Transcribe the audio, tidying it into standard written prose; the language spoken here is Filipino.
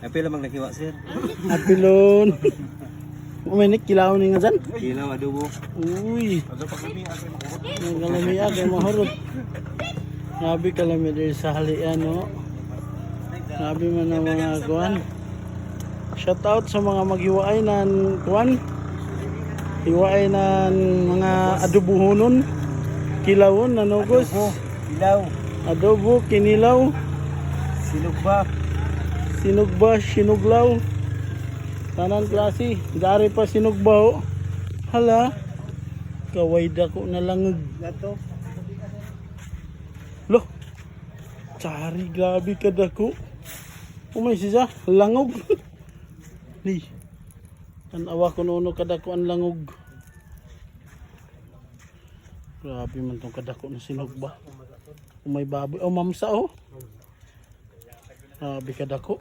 Apil lamang nakiwa sir. Apilon. Uminik kilaw ni nga dyan. Kilaw adobo. Uy. Nagkalamiya kay mahurot. Nabi kalami diri sa halian no. Nabi man ang mga kuan. Shout out sa mga maghiwaay nan kuan. Hiwaay nan mga adobohonon. Kilawon nanugos. Kilaw. Adobo, kinilaw, Sinugba. sinugba, sinuglaw. Tanan klase, dari pa sinugba ho. Hala, kaway dako na langag. Gato. Loh, tsari grabe ka dako. Umay siya, langog. Ni, tanawa ko nuno kadako ang langog. Grabe man tong kadako na sinugba. Umay baboy, oh mamsa oh. Grabe kadako.